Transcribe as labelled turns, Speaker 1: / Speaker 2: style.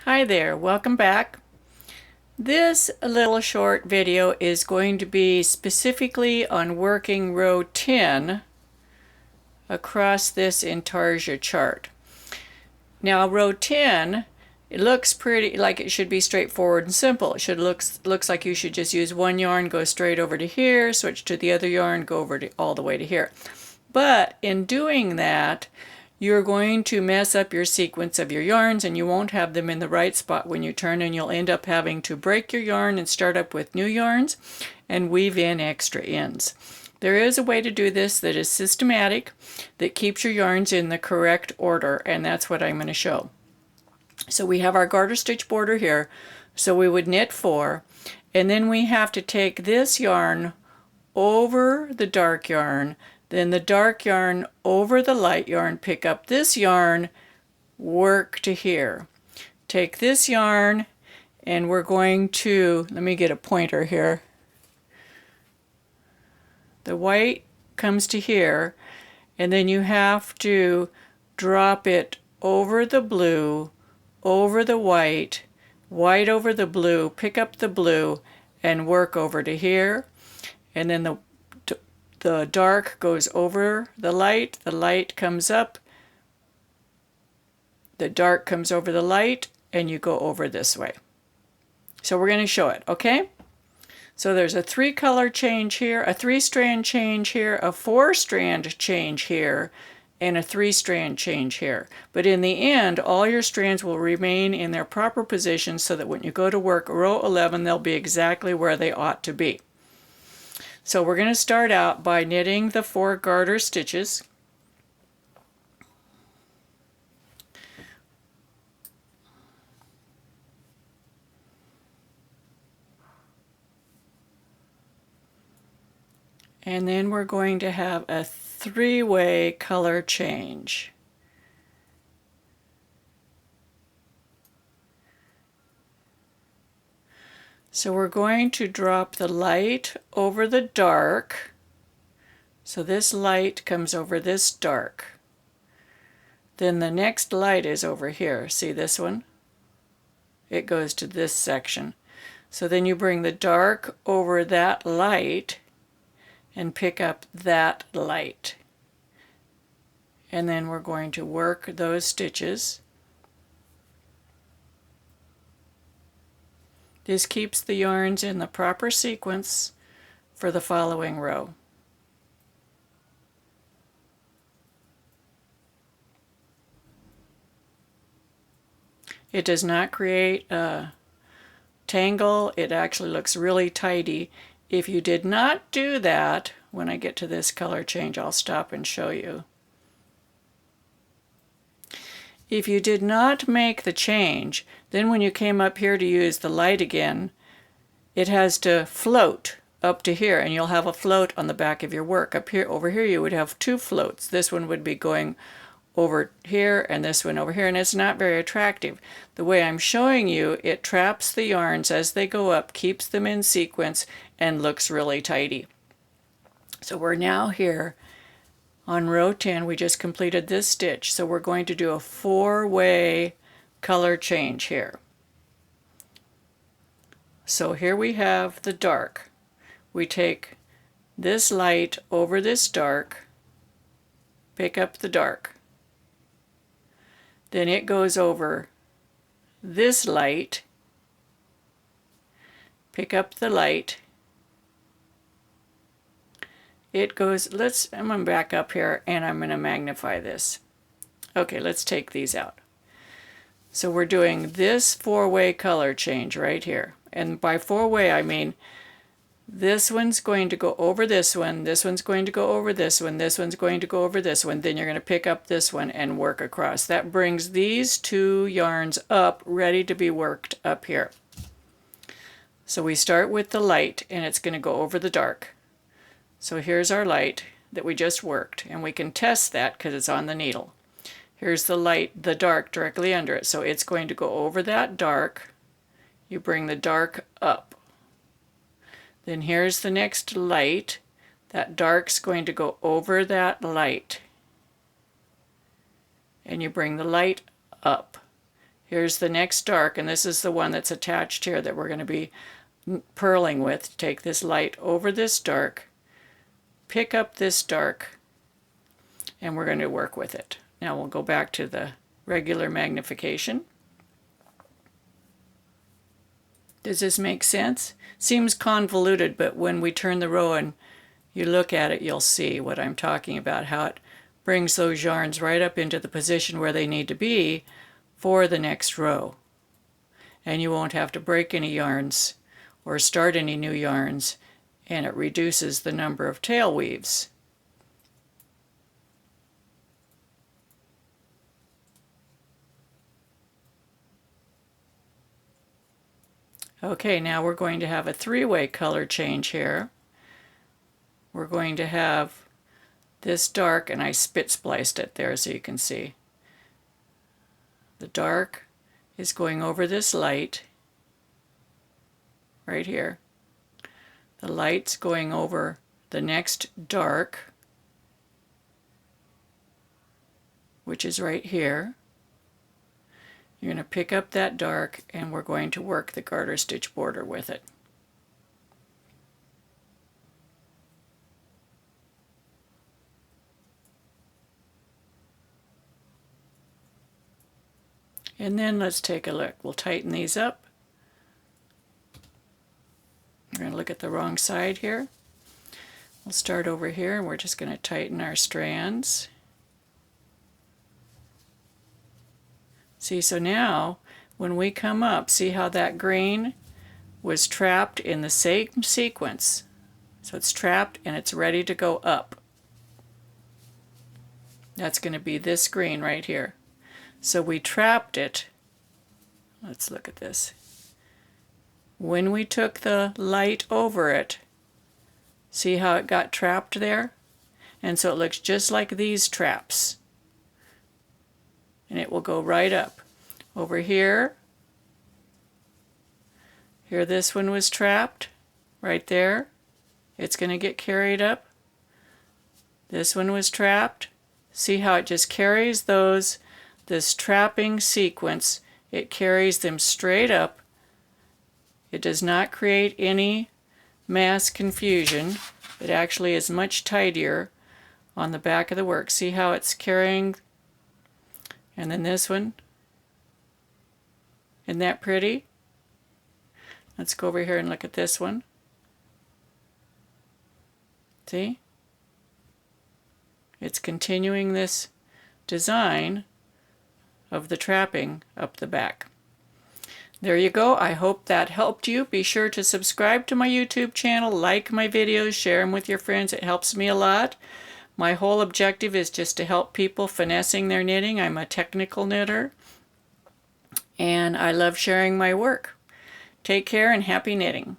Speaker 1: Hi there, welcome back. This little short video is going to be specifically on working row 10 across this Intarsia chart. Now row 10, it looks pretty like it should be straightforward and simple. It looks like you should just use one yarn, go straight over to here, switch to the other yarn, go over to all the way to here. But in doing that, you're going to mess up your sequence of your yarns and you won't have them in the right spot when you turn, and you'll end up having to break your yarn and start up with new yarns and weave in extra ends. There is a way to do this that is systematic, that keeps your yarns in the correct order, and that's what I'm going to show. So we have our garter stitch border here, so we would knit 4, and then we have to take this yarn over the dark yarn, then the dark yarn over the light yarn, pick up this yarn, work to here. Take this yarn, and we're going to, let me get a pointer here. The white comes to here, and then you have to drop it over the blue, over the white, white over the blue, pick up the blue, and work over to here. And then the dark goes over the light comes up, the dark comes over the light, and you go over this way. So we're going to show it, okay? So there's a 3-color change here, a 3-strand change here, a 4-strand change here, and a 3-strand change here. But in the end, all your strands will remain in their proper position so that when you go to work row 11, they'll be exactly where they ought to be. So we're going to start out by knitting the 4 garter stitches. And then we're going to have a 3-way color change. So we're going to drop the light over the dark. So this light comes over this dark. Then the next light is over here. See this one? It goes to this section. So then you bring the dark over that light and pick up that light. And then we're going to work those stitches. This keeps the yarns in the proper sequence for the following row. It does not create a tangle. It actually looks really tidy. If you did not do that, when I get to this color change, I'll stop and show you. If you did not make the change, then when you came up here to use the light again, it has to float up to here, and you'll have a float on the back of your work. Up here, over here, you would have 2 floats. This one would be going over here and this one over here, and it's not very attractive. The way I'm showing you, it traps the yarns as they go up, keeps them in sequence, and looks really tidy. So we're now here on row 10. We just completed this stitch, so we're going to do a 4-way color change here. So here we have the dark. We take this light over this dark, pick up the dark. Then it goes over this light, pick up the light. It goes, I'm going to back up here and I'm going to magnify this. Okay, let's take these out. So we're doing this 4-way color change right here. And by 4-way, I mean this one's going to go over this one, this one's going to go over this one, this one's going to go over this one, then you're going to pick up this one and work across. That brings these 2 yarns up, ready to be worked up here. So we start with the light, and it's going to go over the dark. So here's our light that we just worked, and we can test that because it's on the needle. Here's the light, the dark directly under it, so it's going to go over that dark. You bring the dark up. Then here's the next light. That dark's going to go over that light. And you bring the light up. Here's the next dark, and this is the one that's attached here that we're going to be purling with. Take this light over this dark, pick up this dark, and we're going to work with it. Now we'll go back to the regular magnification. Does this make sense? Seems convoluted, but when we turn the row and you look at it, you'll see what I'm talking about, how it brings those yarns right up into the position where they need to be for the next row. And you won't have to break any yarns or start any new yarns, and it reduces the number of tail weaves. Okay, now we're going to have a three-way color change here. We're going to have this dark, and I spit spliced it there so you can see. The dark is going over this light right here. The light's going over the next dark, which is right here. You're going to pick up that dark, and we're going to work the garter stitch border with it. And then let's take a look. We'll tighten these up. We're going to look at the wrong side here. We'll start over here, and we're just going to tighten our strands. See, so now when we come up, see how that green was trapped in the same sequence. So it's trapped and it's ready to go up. That's going to be this green right here. So we trapped it. Let's look at this. When we took the light over it, see how it got trapped there? And so it looks just like these traps. And it will go right up. Over here, this one was trapped right there. It's going to get carried up. This one was trapped. See how it just carries this trapping sequence. It carries them straight up. It does not create any mass confusion. It actually is much tidier on the back of the work. See how it's carrying. And then this one. Isn't that pretty? Let's go over here and look at this one. See? It's continuing this design of the trapping up the back. There you go. I hope that helped you. Be sure to subscribe to my YouTube channel, like my videos, share them with your friends. It helps me a lot. My whole objective is just to help people finessing their knitting. I'm a technical knitter, and I love sharing my work. Take care and happy knitting.